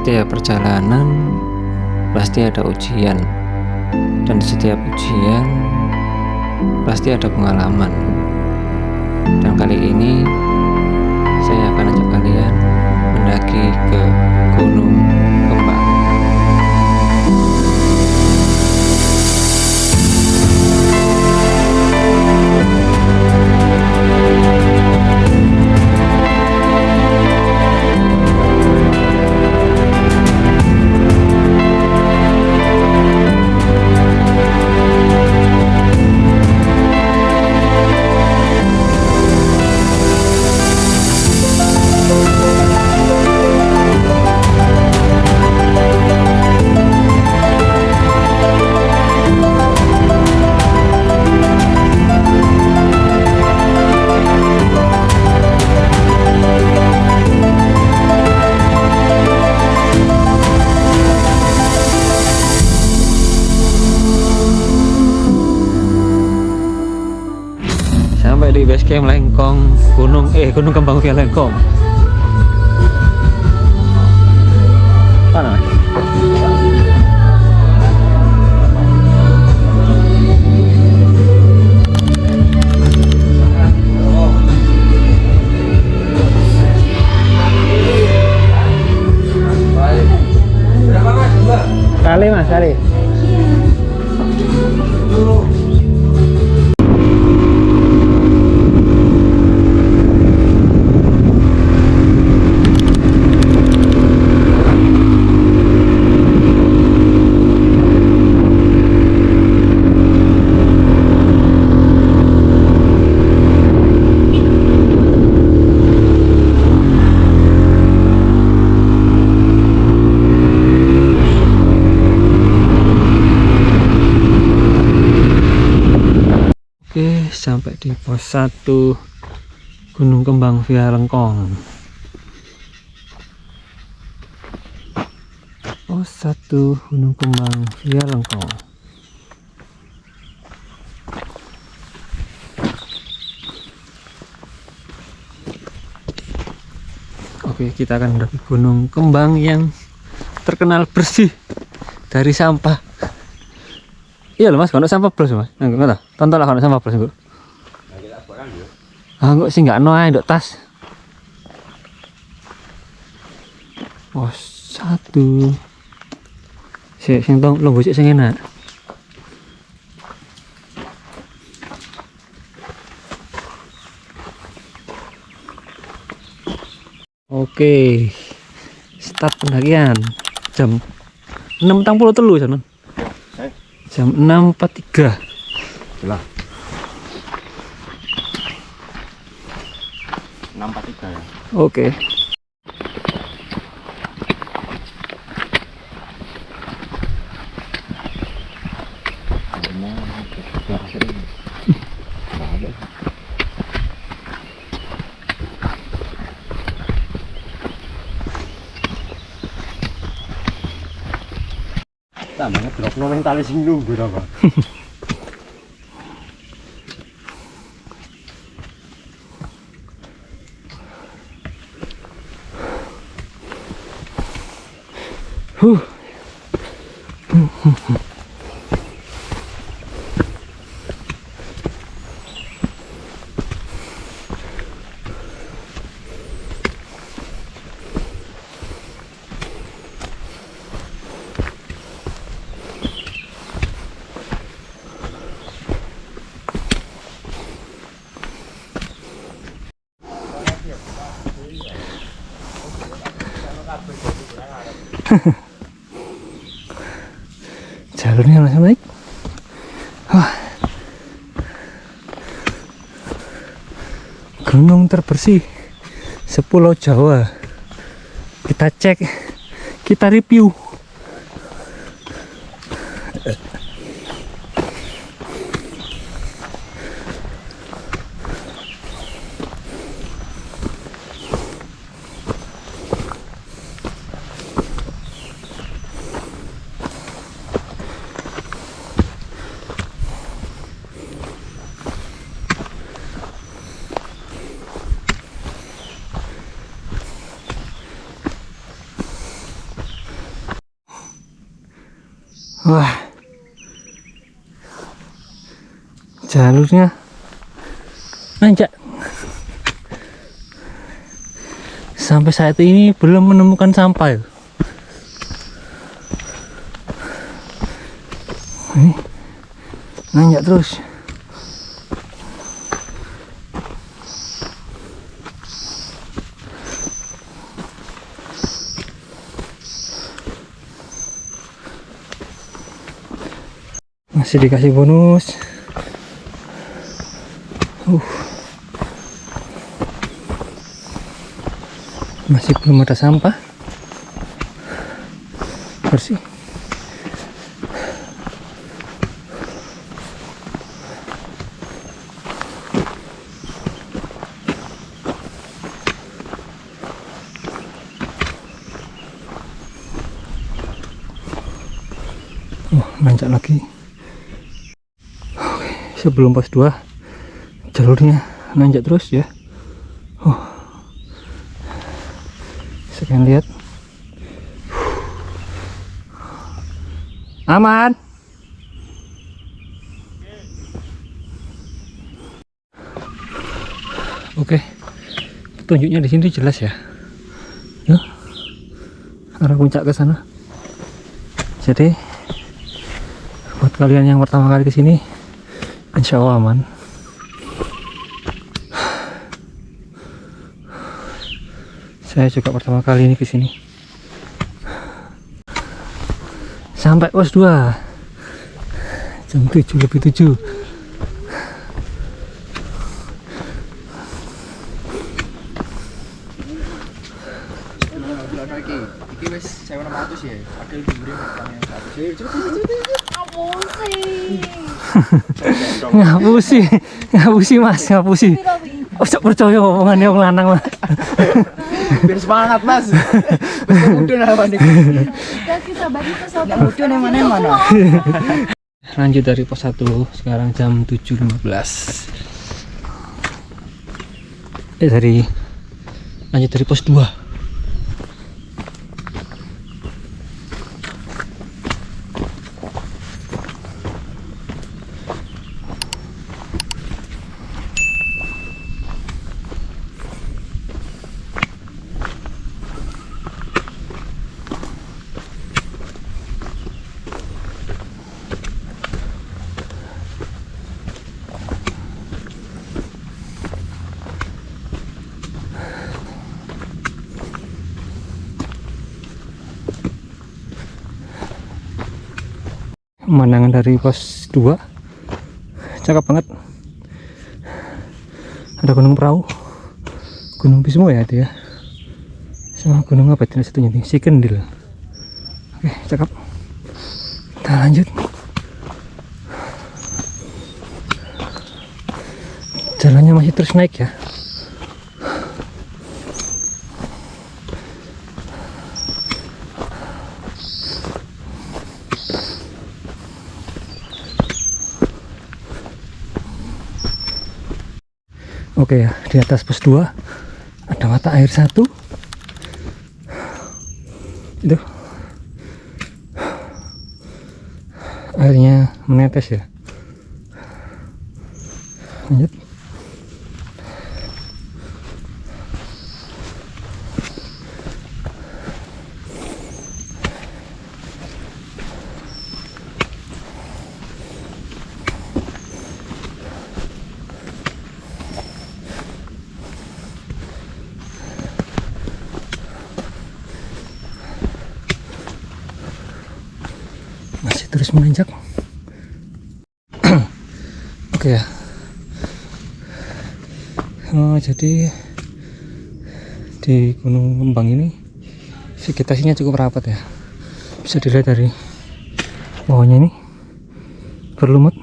Setiap perjalanan pasti ada ujian, dan setiap ujian pasti ada pengalaman. Dan kali ini saya akan ajak kalian mendaki ke Gunung Kembang. Sampai di base camp Lengkong, Gunung Kembang via Lengkong. Mana? Kali mas, kali. Oke, sampai di pos 1 Gunung Kembang via Lengkong. Pos 1 Gunung Kembang via Lengkong. Oke, kita akan mendaki Gunung Kembang yang terkenal bersih dari sampah. Iya loh mas, kalau sampah plus mas, enggak tonton lah kalau sampah plus enggak. Enggak sih enggak noai dok tas. Oh satu, sing tong lo bocik sing enak. Oke, start pendakian jam 6.43 teman. Jam 6.43 lah. 6.43 ya. Oke. Tambahnya drop mental sing nunggu apa? Jalurnya langsung naik. Wah. Gunung terbersih sepulau Jawa. Kita cek, kita review. Wah, jalurnya nanjak. Sampai saat ini belum menemukan sampah ya. Ini nanjak terus. Masih dikasih bonus. Masih belum ada sampah bersih. Nanjak lagi. Oke, sebelum pos 2 jalurnya nanjak terus ya. Sekian lihat. Aman. Oke. Petunjuknya di sini jelas ya. Yuk. Arah puncak ke sana. Jadi buat kalian yang pertama kali ke sini, insya Allah aman. Saya juga pertama kali ini ke sini. Sampai pos 2 jam 7 lebih 7. Iki wis 1600 ya. Padahal dhuwure yang 100. Ngapusi mas, ngapusi. Ojo percaya omongannya wong lanang mas. Biar semangat mas. Wis mudun apa nih? Mudun yang mana? Lanjut dari pos 1, sekarang jam 7.15. Lanjut dari pos 2. Pemandangan dari pos 2 cakep banget. Ada gunung perahu, gunung Bismo ya itu ya, sama gunung apa itu satunya nih, Sikendil. Oke, cakep. Kita lanjut. Jalannya masih terus naik ya. Oke ya, di atas pos 2 ada mata air satu. Itu airnya menetes ya. Lanjut. Masih terus menanjak. Oke ya. Jadi di Gunung Kembang ini vegetasinya cukup rapat ya. Bisa dilihat dari bawahnya ini berlumut.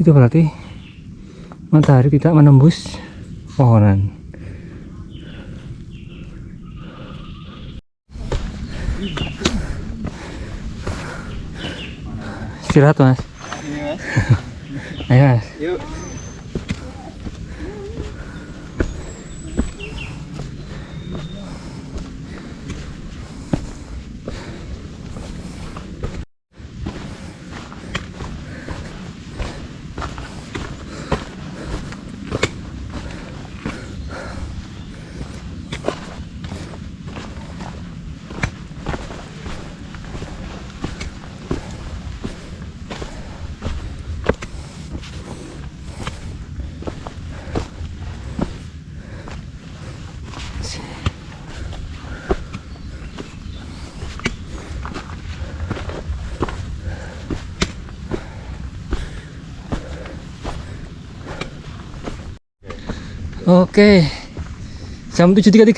Itu berarti matahari tidak menembus pohonan. Istirahat mas. Ayo mas. Yuk. Oke. Jam 7.33.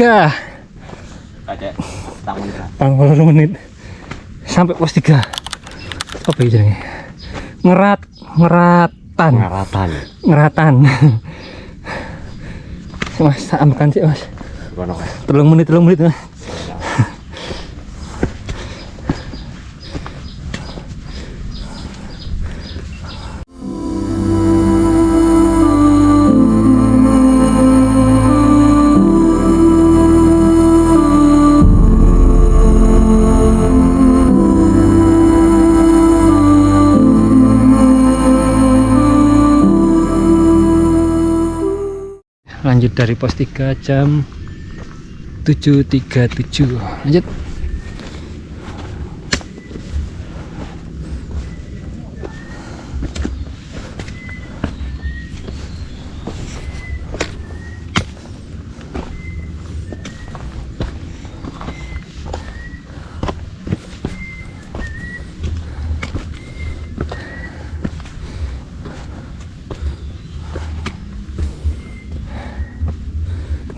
Kayak tangan kan. Pang 8 menit. Sampai pos 3. Apa ya jenenge? Ngeratan. Mas, tak ambilkan sih, Mas. Gimana? 3 menit, Mas. Lanjut dari pos 3 jam 7.37. Lanjut.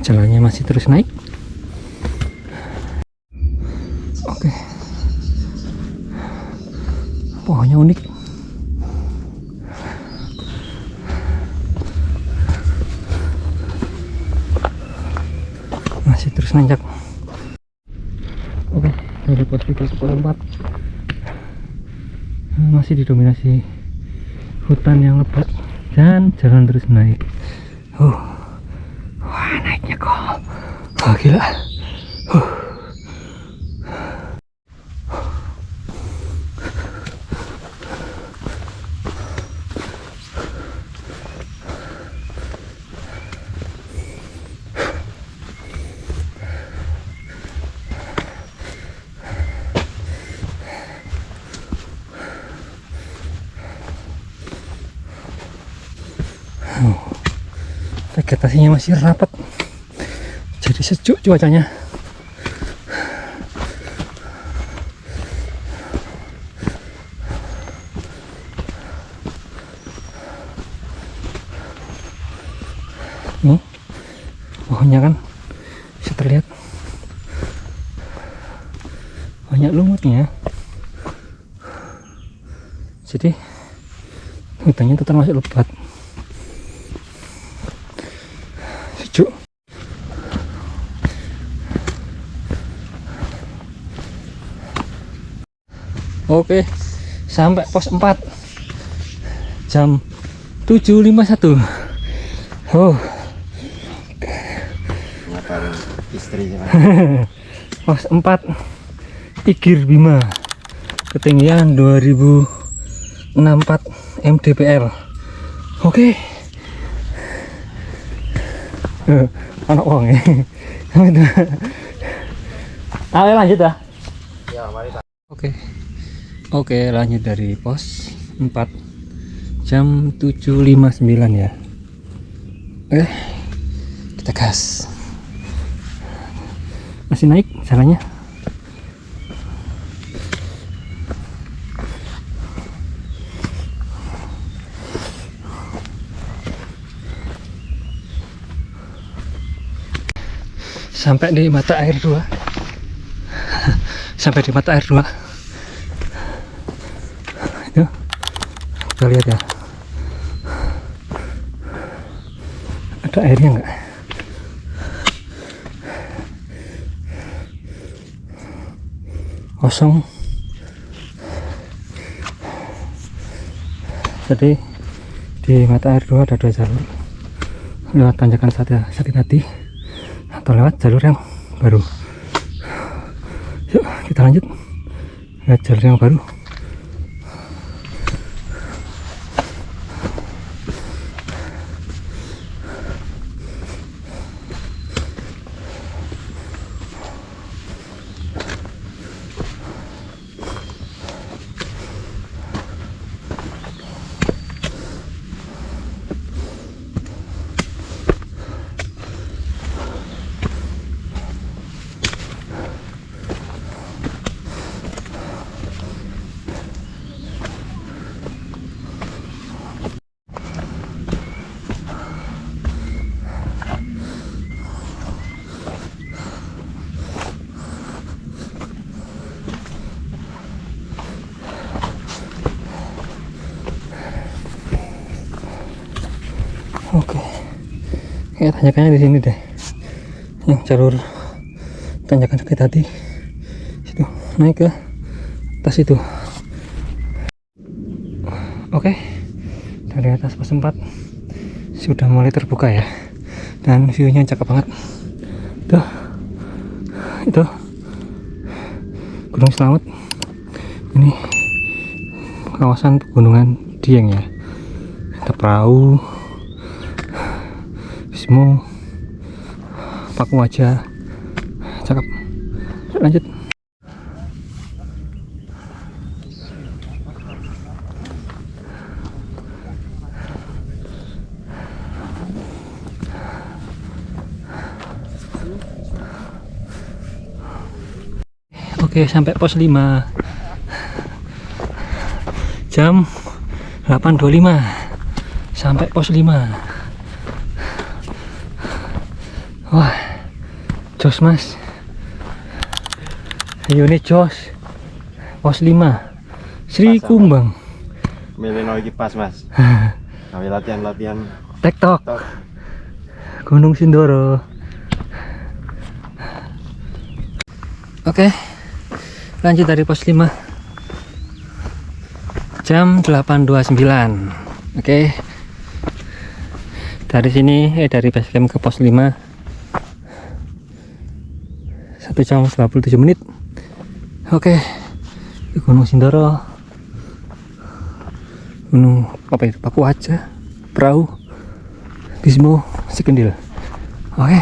Jalannya masih terus naik. Oke. Pohonnya unik. Masih terus nanjak. Oke, dari pos 3 ke pos 4 masih didominasi hutan yang lebat dan jalan terus naik. Wah, naiknya kok. Oh, gila. Vegetasinya masih rapat, jadi sejuk cuacanya. Pohonnya kan bisa terlihat banyak lumutnya, jadi hutannya tetap masih lebat, sejuk. Oke, sampai pos 4 jam 7.51. Ngapain istrinya? Pos 4 Igir Bima, ketinggian 2064 mdpl. Oke. Anak uang ya. Ayo lanjut ya. Ya, mari. Oke, lanjut dari pos 4 jam 7.59 ya. Oke, kita gas. Masih naik jalannya. Sampai di mata air 2. Sampai di mata air 2. Itu kita lihat ya, ada airnya enggak? Kosong. Jadi di mata air 2 ada 2 jalur, lewat tanjakan Sakit Hati atau lewat jalur yang baru. Yuk kita lanjut lewat jalur yang baru. Kayak tanjakannya di sini deh, yang jalur tanjakan sakit hati situ, naik ke atas itu. Oke, dari atas pos 4 sudah mulai terbuka ya, dan view-nya cakep banget tuh. Itu Gunung Slamet, ini kawasan pegunungan Dieng ya. Ada perahu, Bismo, Paku Wajah, cakep. Lanjut. Oke, sampai pos 5 jam 8.25 sampai pos 5. Wah, jos mas, ayo nih jos. Pos 5 Sri Kumbang. Milih lagi pas mas. Kami latihan TikTok Gunung Sindoro. Oke, lanjut dari pos 5 jam 8.29. Oke, dari sini dari base camp ke pos 5 1 jam 57 menit. Oke, di Gunung Sindoro, Gunung apa itu, Paku Wajah, perahu, Bismo, Sikendil. Oke,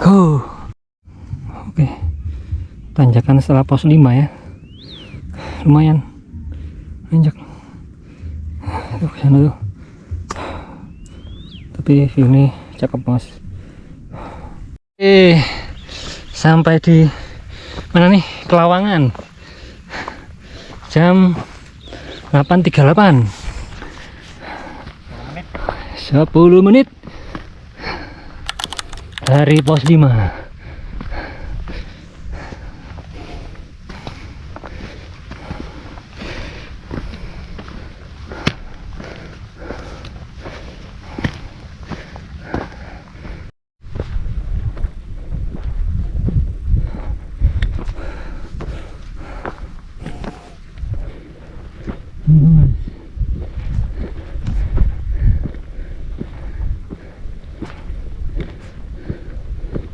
go. Oke, tanjakan setelah pos 5 ya, lumayan nanjak tuh ke sana tuh, tapi view ini cakep mas. Sampai di mana nih, Kelawangan jam 8.38, 10 menit dari pos 5.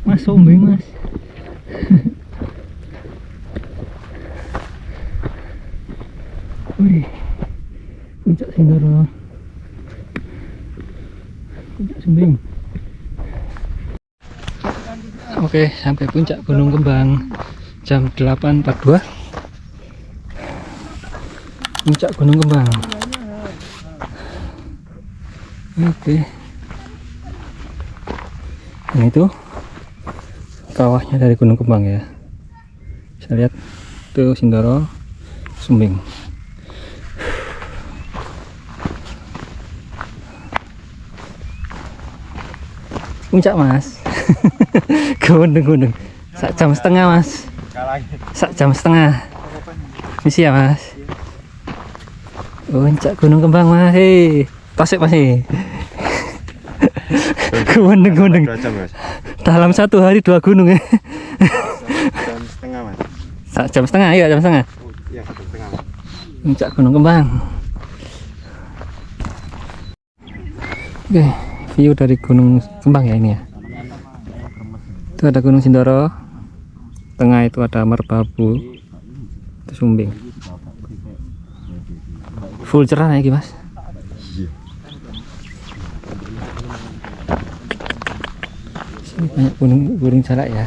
Mas sombeng mas. Wih, puncak Sindoro, puncak Sumbing. Oke, sampai puncak Gunung Kembang jam 8.42. Puncak Gunung Kembang. Oke, ini tuh kawahnya dari Gunung Kembang ya. Saya lihat tuh Sindoro, Sumbing. Puncak mas. Gunung sak jam setengah mas, sak jam setengah misi ya mas. Puncak Gunung Kembang mas, tasik mas. Gunung 2 jam mas. dalam 1 hari 2 gunung ya. Jam setengah mas. Sak jam setengah, iya jam setengah. Iya, jam setengah mas. Puncak Gunung Kembang. Oke, view dari Gunung Kembang ya ini ya. Itu ada Gunung Sindoro, tengah itu ada Merbabu, itu Sumbing. Full cerah ya mas. Sini banyak gunung jalak ya.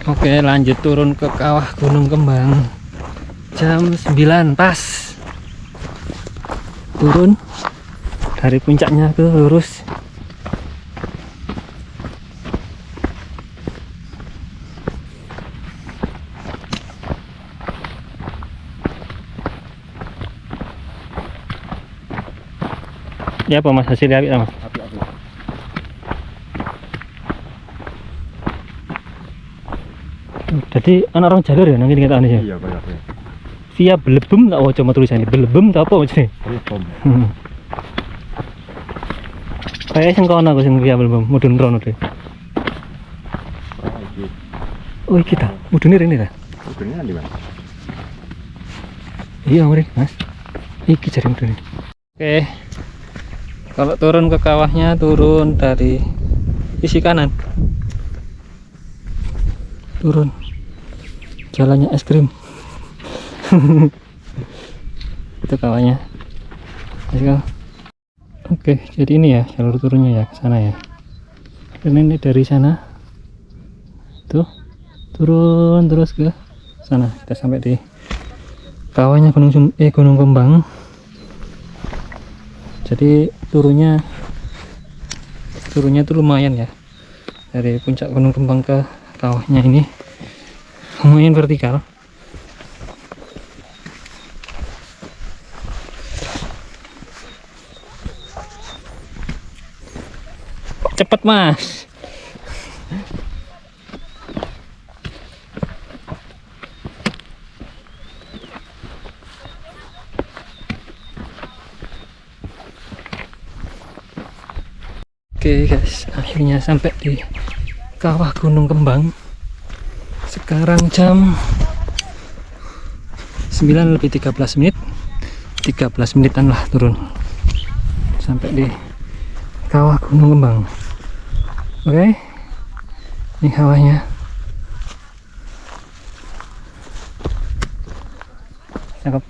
Oke, lanjut turun ke kawah Gunung Kembang. Jam 9 pas. Turun dari puncaknya ke lurus. Ya apa mas hasilnya apa mas? Api-api. Jadi anak orang jalur ya nanti kita nih ya. Iya banyak ya. Via Belebem tak waca tulisannya Belebem tak apa macamnya. Ini bom. Kayak sing kono aku sing via Belebem mudun rono deh. Iki. Oh iki ta, mudune rene ta? Udah di mana? Iya mrene mas. Iki jare mudune. Oke. Kalau turun ke kawahnya turun dari sisi kanan. Turun jalannya es krim. Itu kawahnya. Let's go. Oke, jadi ini ya jalur turunnya ya ke sana ya. Dan ini dari sana tuh turun terus ke sana. Kita sampai di kawahnya Gunung Kembang. Jadi turunnya tuh lumayan ya, dari puncak Gunung Kembang ke kawahnya ini lumayan vertikal. Cepet mas. Oke guys, akhirnya sampai di kawah Gunung Kembang. Sekarang jam 9:13 menit. 13 menitan lah turun sampai di kawah Gunung Kembang. Oke, ini kawahnya. Cakep.